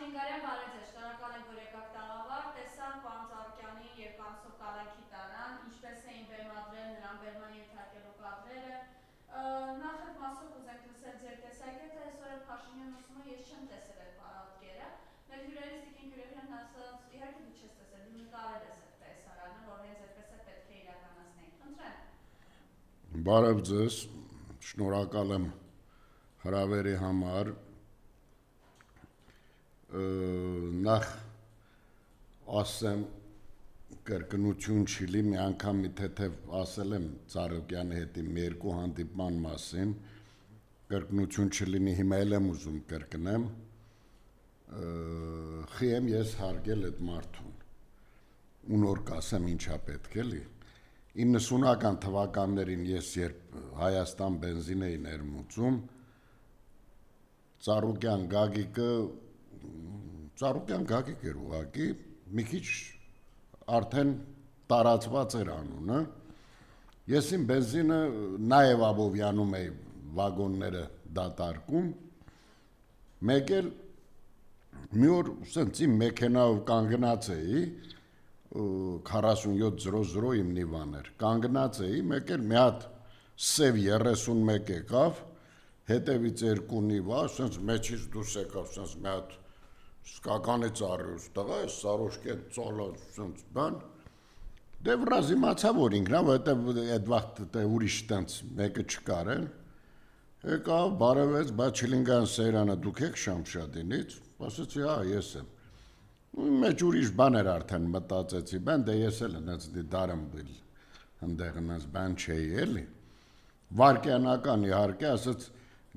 Շինգարյան բարև ձեզ, շնորհակալ եմ, որ եկաք տաղավար, տեսանք պարոն Ծառուկյանի և պարոն Սոկալակի տարան, ինչպես էին բեմադրել նրան բերման ենթարկելու կադրերը, նախ այդ մասով կուզենք լսել ձեր տեսակետը, այսօր էլ Փաշինյանն ասում է, ես չեմ տեսել այդ պատկերը, մեր հյուրերից Տիկին Գյուրեհյանն ասաց, իհարկե դու չես տեսել, դու նկարել ես այդ տեսարանը, որ հենց այդպես է պետք է իրականացնենք, խնդրեմ։ Բարև ձեզ, շնորհակալ եմ հրավերի համար, նախ ասեմ կրկնություն չի մի անգամ մի թեթև ասել եմ Ծառուկյանի հետ իմ երկու հանդիպման մասին, կրկնություն չլինի, հիմա էլ եմ ուզում կրկնեմ, խի եմ ես հարգել այդ մարդուն, ու նոր կասեմ ինչա պետք էլի, 90-ական թվականներին ես երբ Հայաստան բենզին էի ներմուծում, Ծառուկյան Գագիկ էր ուղղակի, մի քիչ արդեն տարածված էր անունը, ես իմ բենզինը նաև Աբովյանում էի վագոնները դատարկում, մեկ էլ մի օր սենց իմ մեքենայով կանգնած էի, 4700 իմ նիվան էր, կանգնած էի, մեկ էլ մի հատ սև 31 եկավ, հետևից երկու նիվա, սենց մեջից դուրս եկավ, սենց մի հատ սկականի ծառյուս տղա, ես սարոշկեն ծալած սենց բան, դե վրազ իմացա, որ ինքն է, որտև այդ վաղտ ուրիշ տենց մեկը չկար էլ, եկավ, բարևեց, բա Չիլինգյան Սեյրանը դուք եք Շամշադինից, ասեցի, հա, ես եմ, մեջ ուրիշ բան էր արդեն մտածեցի, բան, դե ես էլ նենց դարեմ բիլ, հնդեղ նենց բան չէի էլի, վարկյանական իհարկե, ասեց,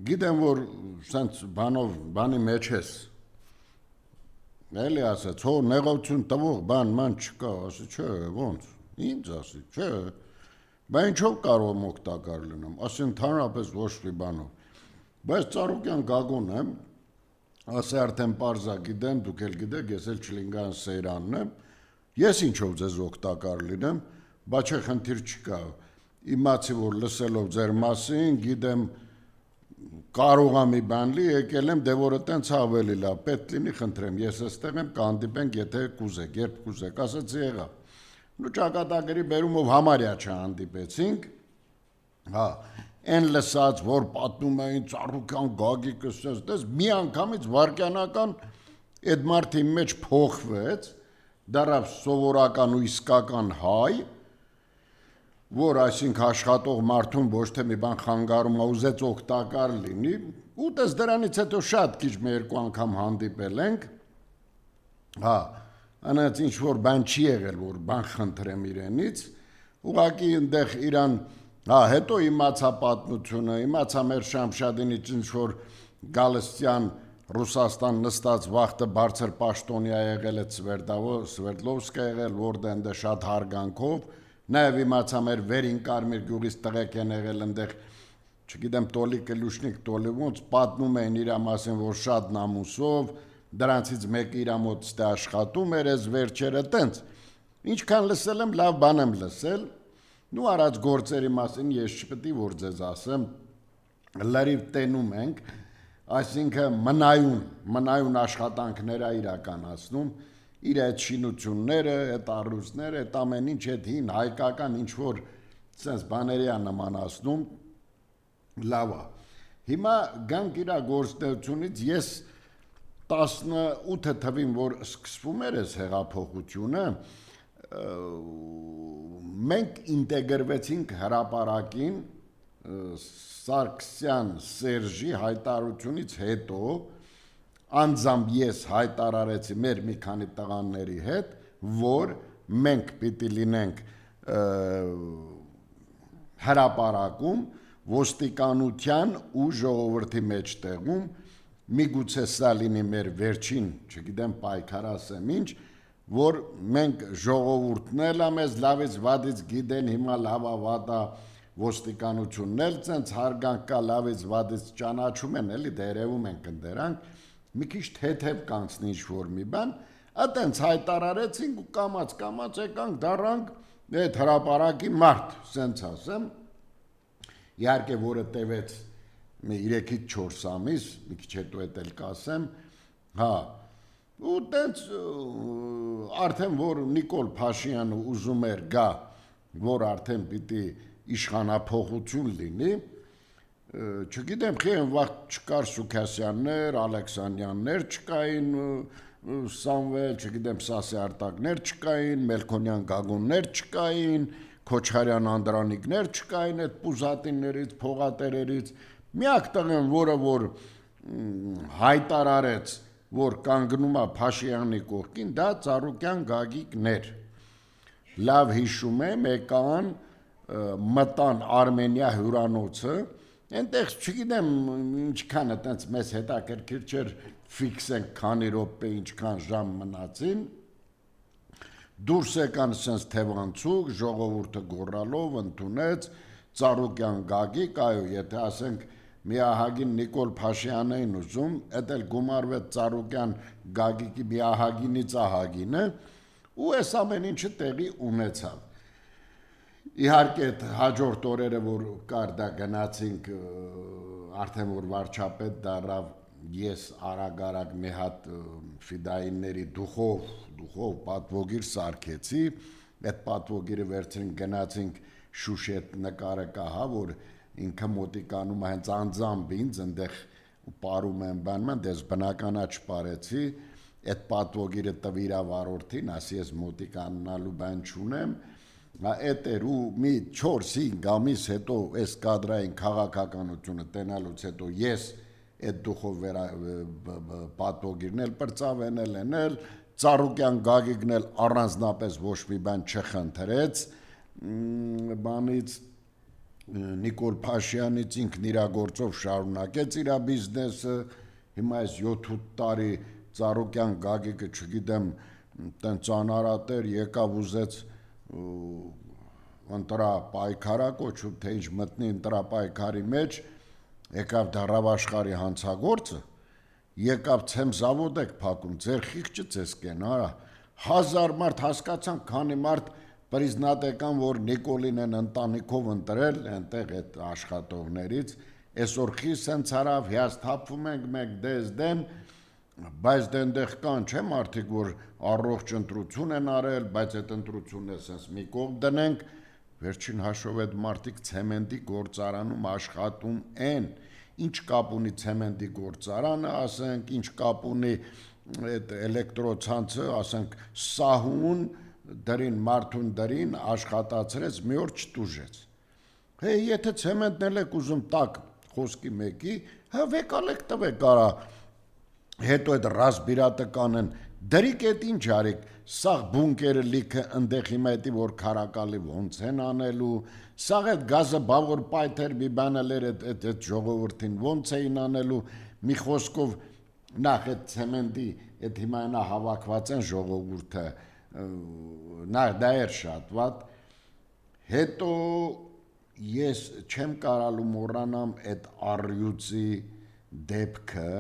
գիտեմ, որ սենց բանի մեջ ես, էլի ասեց, հո նեղություն տվող բան չկա, ասի, չէ, ոնց, ինձ ասի, չէ, բա ինչով կարող եմ օգտակար լինեմ, ասի ընդհանրապես ոչ մի բանով, բայց Ծառուկյան Գագոն եմ, ասի արդեն պարզա գիտեմ, դուք էլ գիտեք, ես էլ Չիլինգյան Սեյրանն եմ, ես ինչով ձեզ օգտակար լինեմ, բա չէ խնդիր չկա, իմացի, որ լսելով ձեր մասին, գիտեմ, կարող եմ մի բան լի, եկել եմ, դե որը տենց ավելի լավ, պետք լինի խնդրեմ, ես էստեղ եմ, կհանդիպենք, եթե կուզեք, երբ կուզեք, ասեցի եղավ, նու ճակատագրի բերումով համարյա չհանդիպեցինք, հա, են լսած, որ պատմում էին Ծառուկյան Գագիկը, դες մի անգամից վարկյանական այդ մարդի մեջ փոխվեց, դարավ սովորական ու իսկական հայ, որ այսինք աշխատող մարդուն ոչ թե մի բան խանգարում ուզեց օգտակար լինի, ու տես դրանից հետո շատ քիչ մի երկու անգամ հանդիպել ենք, հա, անած ինչ որ բան չի եղել, որ բան խնդրեմ իրենից, ուղղակի ընդեղ իրան, հա, հետո իմացա պատմությունը, իմացա մեր Շամշադինից ինչ որ Գալստյան Ռուսաստան նստած վախտը բարձր պաշտոնյա եղել է Սվերդլովսկա եղել, որտեղ շատ հարգանքով, նաև իմացա մեր վերին Կարմիր գյուղից տղեկ են եղել ընդեղ, չգիտեմ Տոլիկը Լյուշնիկ Տոլիվոնց պատմում էին իր մասին, որ շատ նամուսով, դրանցից մեկը իր մոտ ստե աշխատում էր, ես վերջերը տենց, ինչքան լսել եմ, լավ բան եմ լսել, նու արած գործերի մասին ես չպետք է որ ձեզ ասեմ, լրիվ տենում ենք, այսինքն մնայուն աշխատանքներ է իրականացնում, իր այդ շինությունները, այդ առույցները, այդ ամեն ինչ այդ հին հայկական ինչ որ sense բաների է նմանացնում, լավ է։ Հիմա գանք իր գործունեությունից ես 18 թվին, որ սկսվում էր այս հեղափոխությունը, մենք ինտեգրվեցինք հրապարակին Սարգսյան Սերժի հայտարարությունից հետո անձամբ ես հայտարարեցի մեր մի քանի տղաների հետ, որ մենք պիտի լինենք հրապարակում ոստիկանության ու ժողովրդի մեջտեղում, միգուցե սա լինի մեր վերջին, չգիտեմ պայքար ասեմ ինչ, որ մենք ժողովուրդն էլ ամեզ լավից վադից գիտեն, հիմա լավա վատա ոստիկանությունն էլ ցենց հարգանք կա լավից վադից ճանաչում են, էլի դերևում են կնդրանք, մի քիչ թեթև կանցնի ինչ որ մի բան, այտենց հայտարարեցինք ու կամած եկանք դառանք այդ հրապարակի մարդ, սենց ասեմ, իհարկե որը տևեց մի 3-4 ամիս, մի քիչ հետո էլ կասեմ, հա, ու տենց արդեն որ Նիկոլ Փաշինյանը ուզում էր գա, որ արդեն պիտի իշխանափոխություն լինի, չգիտեմ, խեն վաղ չկար Սուքասյաններ, Ալեքսանյաններ չկային, Սամվել, չգիտեմ, Սասի Արտակներ չկային, Մելքոնյան Գագոններ չկային, Քոչարյան Անդրանիկներ չկային այդ պուզատիններից, փողատերերից, միակ տղեն, որը որ հայտարարեց, որ կանգնում է Փաշինյանի կողքին, դա Ծառուկյան Գագիկն էր։ Լավ հիշում եմ, եկան, մտան Արմենիա հյուրանոցը, այնտեղ չգիտեմ ինչքան է տենց մեզ հետաքրքիր չէր ֆիքսենք քանի րոպե ինչքան ժամ մնացին, դուրս եկան սենց թևանցուկ, ժողովուրդը գոռալով ընդունեց Ծառուկյան Գագիկ, այո, եթե ասենք միահագին Նիկոլ Փաշինյանն էին ուզում, էդ էլ գումարվեց Ծառուկյան Գագիկի միահագինից ահագինը, ու այս ամեն ինչը տեղի ունեցավ։ Իհարկե այդ հաջորդ օրերը որ կար դա գնացինք արդեն որ վարչապետ դառավ, ես արագ մի հատ ֆիդայինների դուխով պատվոգիր սարքեցի, այդ պատվոգիրը վերցրին գնացինք Շուշի այդ նկարը կահա, որ ինքը մոտիկանում է հենց անձամբ ինձ, ընդեղ պարում եմ բանման, դες բնականա չպարեցի, այդ պատվոգիրը տվիրա վարորդին, ասի ես մոտիկանալու բան չունեմ, այդ էր ու մի 4-5 ամիս հետո այս կադրային քաղաքականությունը տենալուց հետո ես այդ դուխով պատվոգիրն էլ պրծավենել ենել, Ծառուկյան Գագիկն էլ առանձնապես ոչ մի բան չխնդրեց բանից Նիկոլ Փաշինյանից ինքն իր գործով շարունակեց իր բիզնեսը, հիմա այս 7-8 տարի Ծառուկյան Գագիկը չգիտեմ տենց անարատեր եկավ ուզեց ընտրա պայքարա կոչում, թե ինչ մտնի ընտրա պայքարի մեջ, եկավ դարավաշխարի հանցագործը, եկավ ցեմզավոդ եք փակում, ձեր խիղճը ձեզ կեն, արա, 1000 մարդ հասկացան, քանի մարդ պրիզնատ եկան, որ Նիկոլին են ընտանիքով ընտրել, այնտեղ այդ աշխատողներից, այսօր խի սենց հարավ, հիասթափվում ենք մենք դες դեն, բայց դենտեղ կան չէ մարդիկ, որ առողջ ընտրություն են արել, բայց այդ ընտրությունը սենց մի կողմ դնենք, վերջին հաշվով այդ մարդիկ ցեմենտի գործարանում աշխատում են, ինչ կապ ունի ցեմենտի գործարանը, ասենք, ինչ կապ ունի այդ էլեկտրոցանցը, ասենք, սահուն դրին, մարդուն դրին, աշխատացրեց, մի օր չտուժեց։ Հե, եթե ցեմենտն էլ եք ուզում տակ խոսքի մեկի, հա վեկալ եք տվեք արա, հետո այդ ռասբիրատը կանեն, դրիկ էդ ինչ արիք, սաղ բունկերը լիքը ընդեղ հիմա էտի որ քարակալի ոնց են անելու, սաղ այդ գազը բավոր պայթեր մի բանել էր այդ ժողովրդին ոնց էին անելու, մի խոսքով նախ այդ ցեմենտի այդ հիմա նա հավաքված են ժողովուրդը, նախ դա էր շատ վատ, հետո ես չեմ կարալու մոռանամ այդ առյուծի դեպքը,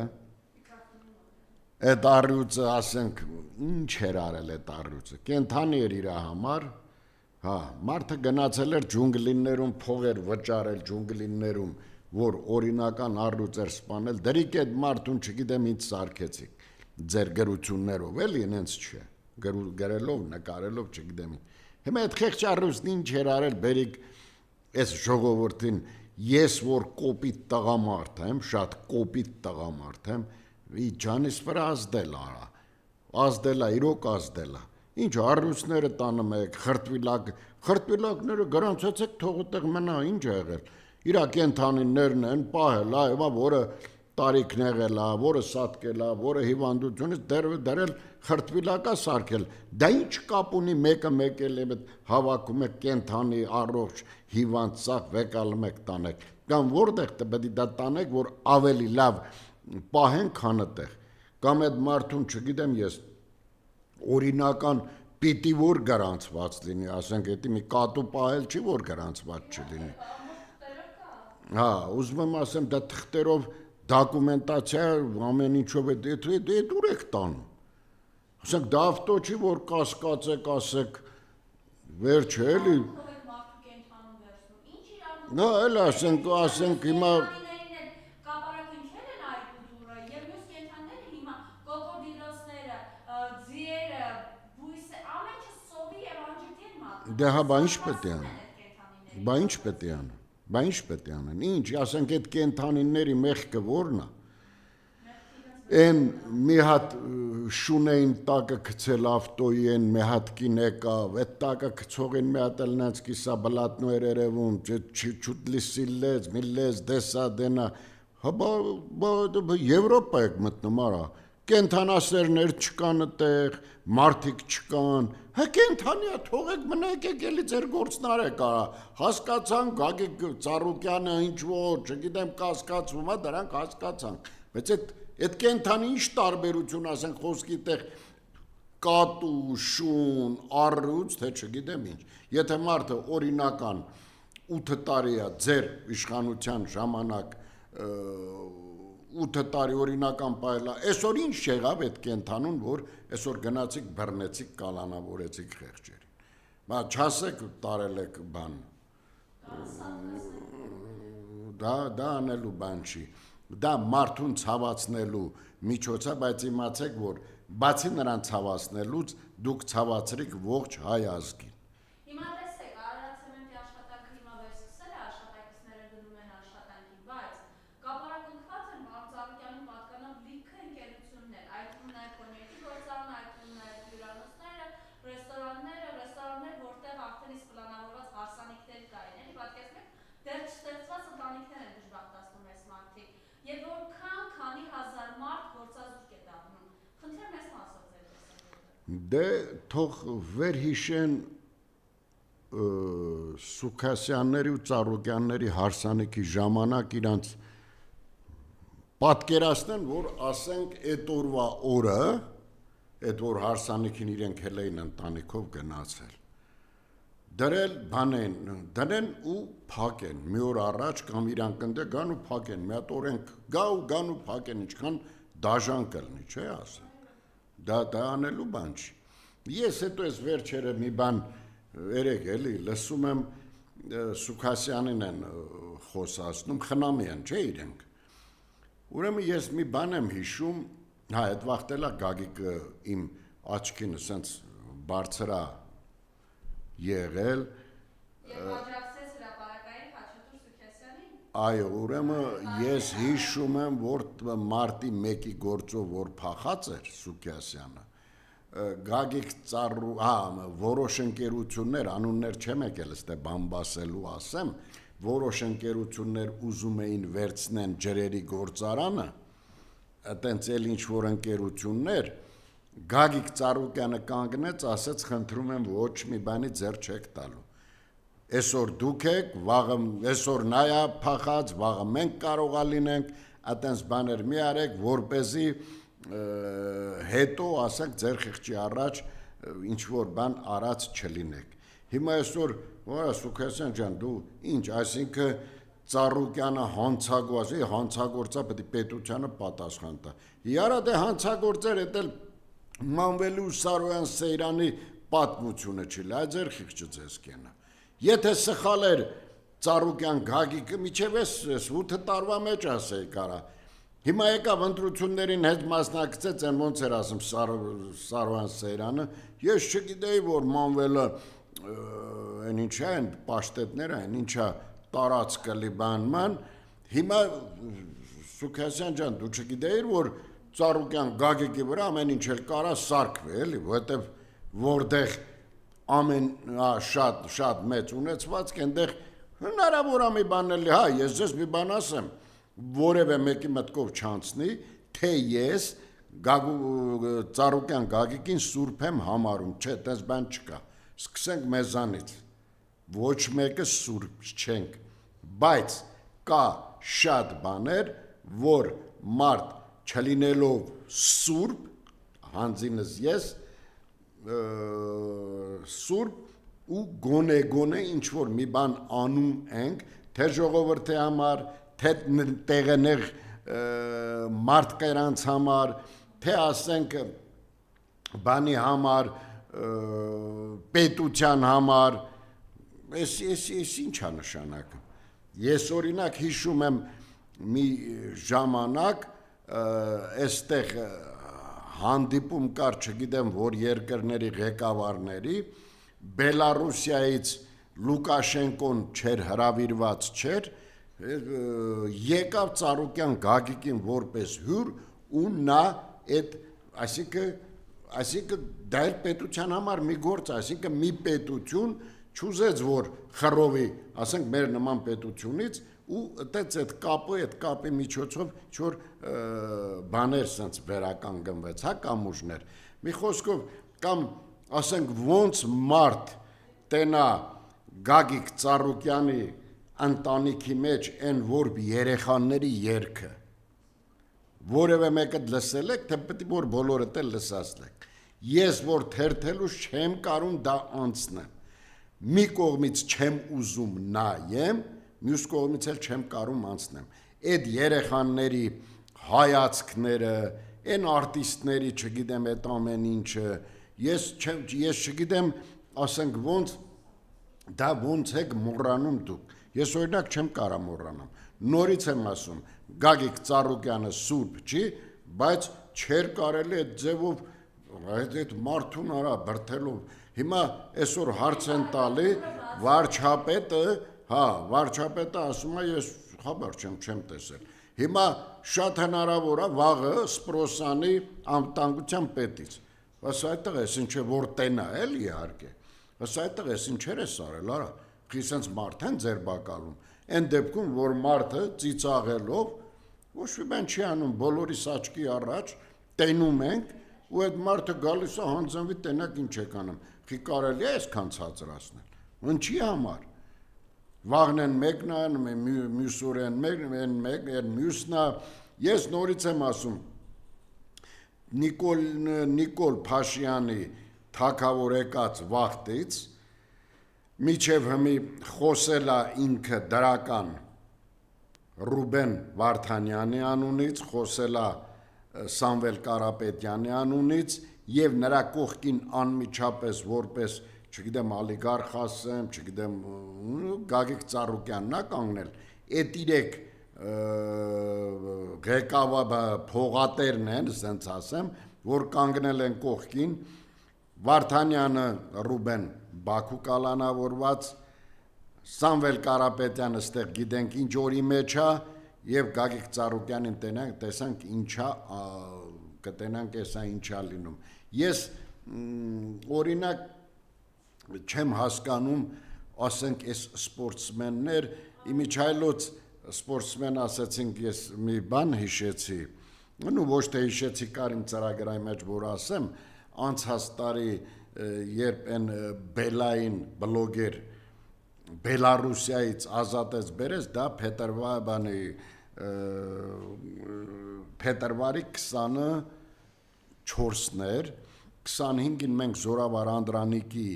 այդ առյուծը ասենք ինչ էր արել այդ առյուծը, կենթանի էր իր համար, հա, մարդը գնացել էր ջունգլիներում, փող էր վճարել ջունգլիներում, որ օրինական առյուծ էր սպանել, դրիկ այդ մարդուն չգիտեմ ինչ սարքեցիք, ձեր գրություններով էլ ինենց չէ, գրելով, նկարելով չգիտեմ, հիմա այդ խեղճ առյուծն ինչ էր արել, բերիկ այս ժողովրդին, ես որ կոպիտ տղամարդ եմ, շատ կոպիտ տղամարդ եմ, ջանիս վրա ազդել արա, ազդել է, իրոք ազդել է, ինչ առյուծները տանում եք, խրտվիլակները գրանցեցեք թողոտեղ մնա, ինչ է եղել, իրա կենթանիներն են պահել, այվա, որը տարիքն եղել է, որը սատկել է, որը հիվանդությունից դրել խրտվիլակա սարքել, դա ինչ կապ ունի մեկը մեկ էլ հավաքում եք կենթանի առողջ հիվանդ սաղ վեկալում եք տանեք, կամ որտեղ պետք է դա տանեք, որ ավելի լավ պահեն քանըտեղ, կամ այդ մարդուն չգիտեմ ես, օրինական պիտի որ գրանցված լինի, ասենք էդի մի կատու պահել չի, որ գրանցված չլինի, հա, ուզում եմ ասեմ, դա թղթերով դոկումենտացիա ամեն ինչով էդ ուր եք տանում, ասենք դա ավտո չի, որ կասկածեք, ասեք, վերջ է էլի, նա էլ ասենք հիմա, Դե հա, բա ինչ պետք է ան։ Բա ինչ պետք է ան։ Բա ինչ պետք է անեն։ Ինչ, ասենք այդ կենթանիների մեղքը ո՞րն է։ Են մի հատ շունեին տակը գցել ավտոյի են մի հատ կին եկավ, այդ տակը գցողին մի հատ էլ նենց կիսա բլատնոեր երևում, չուտլի սիլլեց, միլլեց, դեսա դենա, հա Եվրոպա եք մտնում արա, կենթանասերներ չկան այդտեղ, մարդիկ չկան, հա կենթանիա թողեք մնեք եկելի ձեր գործնար եք արա, հասկացան Գագիկ Ծառուկյանը ինչ-որ, չգիտեմ կասկածում, դրանք հասկացան, բայց այդ կենթանի ինչ տարբերություն ասենք խոսքի տեղ կատու, շուն, առյուծ, թե չգիտեմ ինչ, եթե մարդը օրինական 8 տարի է ձեր իշխանության ժամանակ 8 տարի օրինական պայելա, այսօր ինչ եղավ այդ կենթանուն, որ այսօր գնացիք բռնեցիք, կալանավորեցիք խեղճերին, բա չասեք տարել եք բան, դա անելու բան չի, դա մարդուն ցավացնելու միջոց է, բայց իմացեք, որ բացի նրան ցավացնելուց դուք ցավացրիք ողջ հայ ազգին։ Հիմա տեսեք, Արարատցեմենտի աշխատանքը հիմա վերսկսել է, աշխատակիցները գնում են աշխատանքի, բայց կապարակնքված են Վաղ Ծառուկյանին պատկանող լիքը ընկերություններ, այդ թվում նաև կոնյակի գործարանը, այդ թվում նաև հյուրանոցները, ռեստորաններ, որտեղ արդեն իսկ պլանավորված հարսանիքներ կային, էլի պատկերացնեք, դեռ չստեղծված ընտանիքներ են դժբախտացնում այս մարդիկ, եւ որքան քանի հազար մարդ գործազուրկ է դառնում։ Խնդրեմ այս մասով ձեր տեսակետը։ Դե թող վերհիշեն Սուքասյանների ու Ծառուկյանների հարսանիքի ժամանակ իրանց պատկերացնեն, որ ասենք այդ օրվա օրը, այդ որ հարսանիքին իրենք հել էին ընտանիքով գնացել, դրեն ու փակեն, մի օր առաջ կամ իրանք ընդ գան ու փակեն, մի հատ օրենք գան ու փակեն, ինչքան դաժան կլինի, չէ՞ ասել։ Դա անելու բան չի։ Ես հետո այս վերջերը մի բան երեք էլի լսում եմ Սուքասյանին են խոսացնում, խնամի են, չէ՞ իրենք։ Ուրեմն ես մի բան եմ հիշում, հա, այդ վաղտելա Գագիկը իմ աչքին ասենց բարձրա եղել Եվ աջակցեց հրապարակային Խաչատուր Սուքասյանին։ Այո, ուրեմն ես հիշում եմ, որ մարտի 1-ի գործով որ փախած էր Սուքասյանը, Գագիկ Ծառու, որոշ ընկերություններ, անուններ չեմ եկել ստե բամբասելու ասեմ, որոշ ընկերություններ ուզում էին վերցնեն ջրերի գործարանը, այտենց էլ ինչ-որ ընկերություններ, Գագիկ Ծառուկյանը կանգնեց, ասեց խնդրում եմ ոչ մի բանի ձեռ չեք տալու։ Այսօր դուք եք, վաղը այսօր նա է փախած, վաղը մենք կարող է լինենք, այտենց բաներ մի արեք, որպեսզի հետո ասենք ձեր խղճի առաջ ինչ որ բան արած չլինեք։ Հիմա այսօր, որա Սուքասյան ջան, դու ինչ, այսինքն Ծառուկյանը հանցագործա պետք է պետությանը պատասխան տա։ Իարա դե հանցագործեր էտել Մանվելի ու Սարոյան Սեյրանի պատմությունը չի, լա ձեր խիղճը ձեզ կենա։ Եթե սխալ էր Ծառուկյան Գագիկը, միջև էս 8 տարվա մեջ ասեի կարա։ Հիմա եկավ ընտրություններին հետ մասնակցեց, են ոնց էր ասում Սարոյան Սեյրանը, ես չգիտեի, որ Մանվելը են ինչա են պաշտետներ են, ինչա տարածքը լիբանման, հիմա Սուքասյան ջան, դու չգիտեիր, որ Ծառուկյան Գագիկի վրա ամեն ինչ էլ կարա սարքվի, էլի, որտեվ որտեղ ամեն շատ մեծ ունեցվածք այնտեղ հնարավոր է մի բան էլի, հա, ես ձեզ մի բան ասեմ, որևէ մեկի մտքով չանցնի, թե ես Ծառուկյան Գագիկին սուրբ եմ համարում, չէ, տես բան չկա, սկսենք մեզանից, ոչ մեկը սուրբ չենք, բայց կա շատ բաներ, որ մարդ չլինելով սուրբ, հանձինս ես, սուրբ ու գոնե ինչ-որ մի բան անում ենք, թե ժողովրդի համար, թե տեղենեղ մարդկանց համար, թե ասենք բանի համար, պետության համար, ես ինչ է նշանակը։ Ես օրինակ հիշում եմ մի ժամանակ, այստեղ հանդիպում կար, չգիտեմ, որ երկրների ղեկավարների, Բելարուսիայից Լուկաշենկոն չէր հրավիրված չէր, եկավ Ծառուկյան Գագիկին որպես հյուր ու նա այդ այսինքն դա էր պետության համար մի գործ, այսինքն մի պետություն չուզեց որ խռովի, ասենք մեր նման պետությունից ու այդպես այդ կապի միջոցով ինչ-որ բաներ սենց վերականգնվեց, հա կամուրջներ։ Մի խոսքով կամ ասենք ոնց մարդ տենա Գագիկ Ծառուկյանի ընտանիքի մեջ այն որ երեխաների երգը որևէ մեկը լսել եք, թե պետք է որ բոլորդ էլ լսածնեք։ Ես որ թերթելուց չեմ կարում դա անցնեմ։ Մի կողմից չեմ ուզում նայեմ, մյուս կողմից էլ չեմ կարում անցնեմ։ Այդ երեխաների հայացքները, այն արտիստների, չգիտեմ, այդ ամեն ինչը, ես չգիտեմ, ասենք ոնց եք մոռանում դուք։ Ես օրինակ չեմ կարա մոռանամ։ Նորից եմ ասում, Գագիկ Ծառուկյանը սուրբ չի, բայց չէր կարելի այդ ձևով այդ մարդուն արա բրթելով։ Հիմա այսօր հարց են տալի վարչապետը ասում է ես խաբար չեմ տեսել։ Հիմա շատ հնարավոր է վաղը Սպրոսյանի անվտանգության պետից։ Բայց այդտեղ էս ինչ է որ տենա էլ իհարկե։ Բայց այդտեղ էս ինչեր է սարել, արա։ Խիսենց մարդ են ձերբակալում։ Այն դեպքում որ մարդը ծիծաղելով ոչ մի բան չի անում, բոլորիս աչքի առաջ տենում ենք ու այդ մարդը գալիս է հանձնվի տենակ ինչ եք անում։ Խի կարելի է այսքան ցածրացնել։ Ինչի համար։ Վաղն են մեկն անում, մյուս օրեն մեկն մյուսն է։ Ես նորից եմ ասում Նիկոլ Փաշյանի թագավոր եկած վախտից միջև հիմի խոսել է ինքը դրական Ռուբեն Վարդանյանի անունից, խոսել է Սամվել Կարապետյանի անունից եւ նրա կողքին անմիջապես որպես, չգիտեմ, ալիգարխ ասեմ, չգիտեմ, Գագիկ Ծառուկյանն է կանգնել, այդ իրեք ղեկավար փողատերն են, ասենց ասեմ, որ կանգնել են կողքին Վարդանյանը Ռուբեն Բաքու կալանավորված, Սամվել Կարապետյանը ստեղ գիտենք ինչ օրի մեջ է եւ Գագիկ Ծառուկյանին տեսանք ինչա կտենանք էսա ինչա լինում։ Ես օրինակ չեմ հասկանում, ասենք այս սպորտսմեններ, իմիջայլոց սպորտսմեն ասացինք ես մի բան հիշեցի, ու ոչ թե հիշեցի կարիմ ծրագրայի մեջ որ ասեմ, անցած տարի երբ են Բելային բլոգեր Բելարուսիայից ազատեց բերեց, դա փետրվարի 24-ն էր, 25-ին մենք Զորավար Անդրանիկի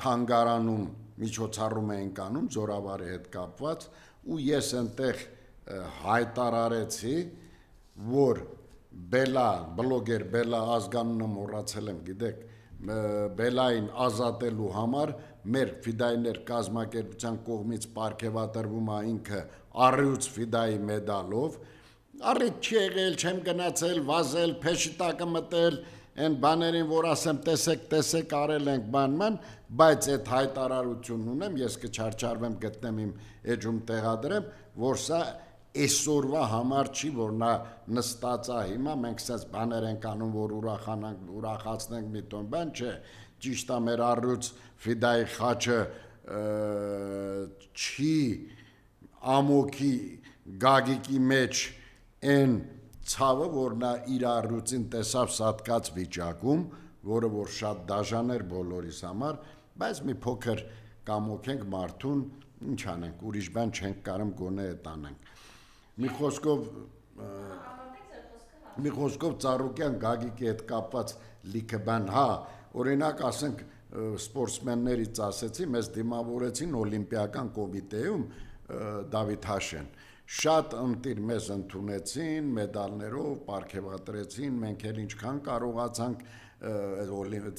թանգարանում միջոցառում էինք անում Զորավարի հետ կապված ու ես այնտեղ հայտարարեցի, որ բլոգեր Բելա ազգանունը մոռացել եմ, գիտեք, Բելային ազատելու համար մեր ֆիդայներ կազմակերպության կողմից պարգևատրվում է ինքը առյուծ ֆիդայի մեդալով, առիթ չի եղել, չեմ գնացել, վազել, փեշի տակը մտել, այն բաներին, որ ասեմ տեսեք արել ենք բանման, բայց այդ հայտարարությունն ունեմ, ես կչարչարվեմ գտնեմ իմ էջում տեղադրեմ, որ սա այսօրվա համար չի, որ նա նստած է հիմա, մենք սենց բաներ ենք անում, որ ուրախացնենք մի տոն բան, չէ, ճիշտ է մեր առյուծ ֆիդայի խաչը չի ամոքի Գագիկի մեջ այն ցավը, որ նա իր առյուծին տեսավ սատկած վիճակում, որը որ շատ դաժան էր բոլորիս համար, բայց մի փոքր կամոքենք մարդուն, ինչ անենք, ուրիշ բան չենք կարում գոնե այդ անենք։ Մի խոսքով Ծառուկյան Գագիկի հետ կապված լիքը բան, հա, օրինակ ասենք սպորտսմեններից ասեցի, մեզ դիմավորեցին օլիմպիական կոմիտեում Դավիթ Հաշեն, շատ ընտիր մեզ ընդունեցին, մեդալներով պարգևատրեցին, մենք էլ ինչքան կարողացանք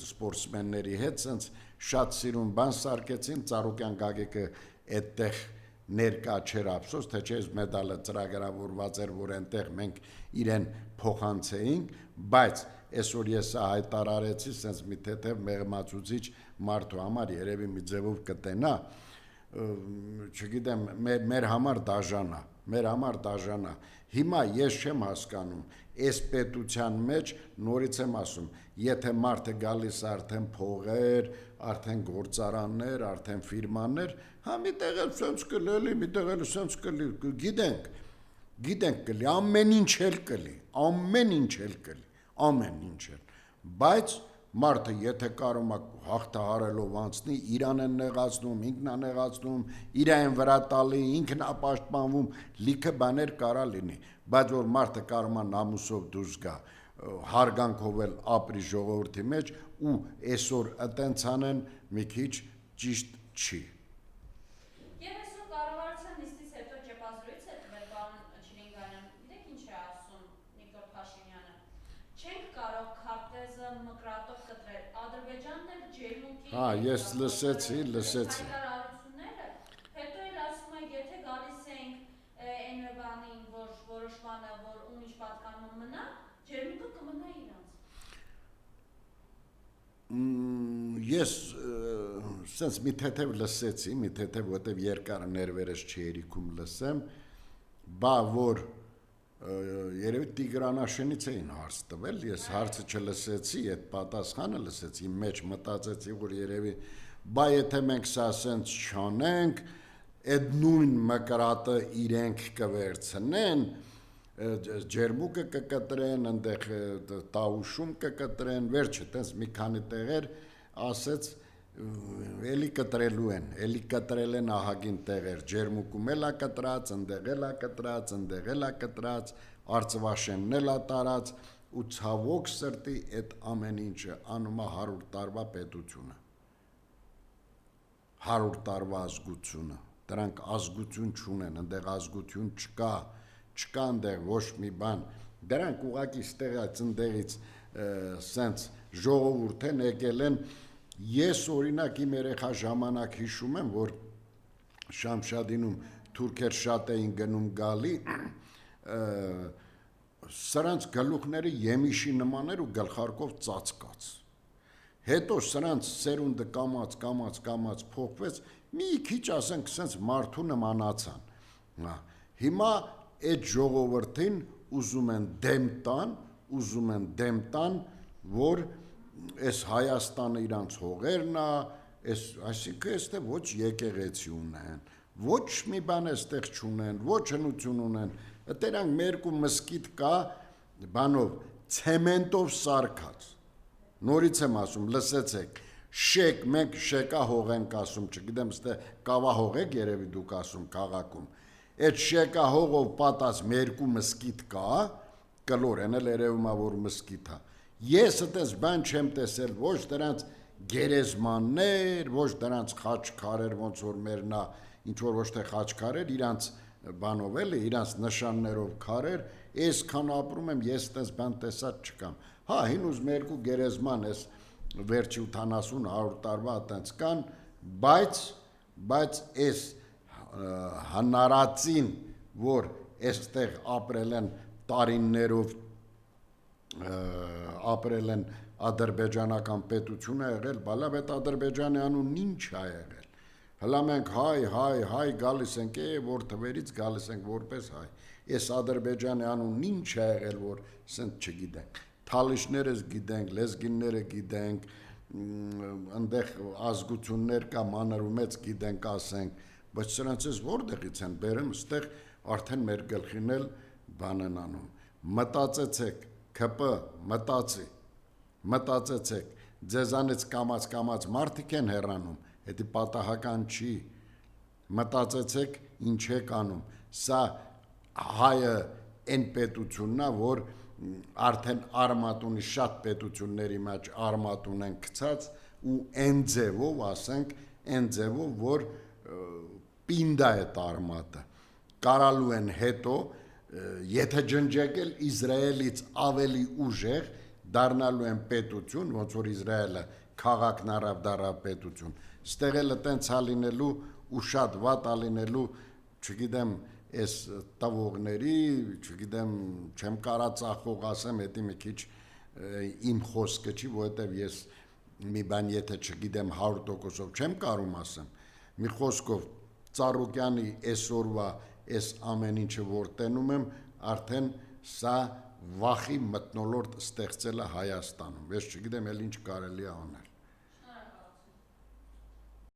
սպորտսմենների հետ, սենց շատ սիրուն բան սարքեցին, Ծառուկյան Գագիկը այդտեղ ներկա չեր ափսոս, թե չէ մեդալը ծրագրավորված էր, որ այնտեղ մենք իրեն փոխանցեինք, բայց այսօր ես հայտարարեցի, sense մի թեթև մեղմացուցիչ մարդու համար երևի մի ձևով կտենա, չգիտեմ, մեր համար դաժանա, հիմա ես չեմ հասկանում, այս պետության մեջ նորից եմ ասում, եթե մարդը գալիս արդեն փողեր, արդեն գործարաններ, արդեն ֆիրմաներ, հա միտեղ էլ սենց կլի, միտեղ էլ սենց կլի, գիտենք կլի, ամեն ինչ էլ կլի, բայց մարդը եթե կարող է հաղթահարելով անցնի, իրան են նեղացնում, ինքն է նեղացնում, իրան վրա տալի, ինքն է պաշտպանվում, լիքը բաներ կարա լինի, բայց որ մարդը կարող է նամուսով դուրս գա, հարգանքով էլ ապրի ժողովրդի մեջ ու այսօր այտենց անեն մի քիչ ճիշտ չի։ Եվ այսօր կառավարության նիստից հետո ճեպազրույց է տվել պարոն Չիլինգարյան, գիտեք ինչ է ասում Նիկոլ Փաշինյանը, չենք կարող քարտեզը մկրատով կտրել, Ադրբեջանն էլ ջերմուկի ես լսեցի հայտարարությունները, հետո էլ ասում է, եթե գալիս ենք այն բանին, որ որոշմանը, որ ում ինչ պատկանում մնա, ջերմուկը կմնա իրանց։ Ես սենց մի թեթև լսեցի, մի թեթև որտև երկար ներվերս չերիքում լսեմ, բա որ երևի Տիգրանաշենից էին հարց տվել, ես հարցը չլսեցի, այդ պատասխանը լսեցի, մեջ մտածեցի, որ երևի, բա եթե մենք սա սենց չանենք, այդ նույն մկրատը իրենք կվերցնեն, ջերմուկը կկտրեն, ընդեղ տաուշում կկտրեն, վերջը տենց մի քանի տեղեր ասեց, էլի կտրելու են, էլի կտրել են ահագին տեղեր, ջերմուկում էլ է կտրած, ընդեղ էլ է կտրած, ընդեղ էլ է կտրած, Արծվաշենն էլ է տարած, ու ցավոք սրտի այդ ամեն ինչը անում է 100 տարվա պետությունը, 100 տարվա ազգությունը, դրանք ազգություն չունեն, ընդեղ ազգություն չկա ընդեղ ոչ մի բան, դրանք ուղղակի ստեղած ընդեղից սենց ժողովուրդ են եկել են, ես օրինակ իմ երեխա ժամանակ հիշում եմ, որ Շամշադինում թուրքեր շատ էին գնում գալի, սրանց գլուխները եմիշի նման էր ու գլխարկով ծածկած, հետո սրանց սերունդը կամած փոխվեց, մի քիչ ասենք սենց մարդու նմանացան, հիմա այդ ժողովրդին ուզում են դեմ տան, որ այս Հայաստանը իրանց հողերն է, այսինքն այստեղ ոչ եկեղեցի ունեն, ոչ մի բան այստեղ չունեն, ոչ հնություն ունեն, դրանք մերկու մսկիթ կա, բանով, ցեմենտով սարքած, նորից եմ ասում, լսեցեք, մենք շեկա հող ենք ասում, չգիտեմ, ստեղ կավա հող եք երևի դուք ասում քաղաքում, այդ շեկա հողով պատած մերկու մսկիթ կա, կլոր են էլ երևում է, որ մսկիթ է, ես այդպես բան չեմ տեսել, ոչ դրանց գերեզմաններ, ոչ դրանց խաչքարեր, ոնց որ մերնա, ինչ որ ոչ թե խաչքարեր, իրանց բանով էլի, իրանց նշաններով քարեր, այսքան ապրում եմ, ես այդպես բան տեսած չկամ, հա, հին ուզում երկու գերեզման ես վերջի 70-100 տարվա այտենց կան, բայց այս հնարածին, որ այստեղ ապրել են տարիներով ապրել են ադրբեջանական պետությունը եղել, բալավ այդ ադրբեջանի անուն ինչ է եղել, հլա մենք հայ գալիս ենք, որ թվերից գալիս ենք որպես հայ, այս ադրբեջանի անուն ինչ է եղել, որ սենց չգիտենք, թալիշներս գիտենք, լեզգինները գիտենք, ընդեղ ազգություններ կա մանր ու մեծ գիտենք ասենք, բայց սրանց ես որտեղից են բերում, ստեղ արդեն մեր գլխին էլ բան են անում, մտածեցեք, ՔՊ մտածեցեք, ձեզանից կամած մարդիկ են հեռանում, հետի պատահական չի, մտածեցեք ինչ եք անում, սա հայը են պետությունն է, որ արդեն արմատ ունի շատ պետությունների մեջ արմատ ունեն գցած ու են ձևով, ասենք, են ձևով, որ պինդա է արմատը, կարալու են հետո, եթե ջնջեկել Իսրայելից ավելի ուժեղ դառնալու են պետություն, ոնց որ Իսրայելը քաղաքն առավ դառավ պետություն, ստեղ էլ տենց ալինելու ու շատ վատ ալինելու չգիտեմ, այս տվողների, չգիտեմ, չեմ կարա ծախող ասեմ, հետի մի քիչ իմ խոսքը չի, որովհետև ես մի բան եթե չգիտեմ 100%-ով չեմ կարում ասեմ, մի խոսքով Ծառուկյանի այսօրվա այս ամեն ինչը որ տենում եմ, արդեն սա վախի մթնոլորտ ստեղծել է Հայաստանում, ես չգիտեմ էլ ինչ կարելի է անել։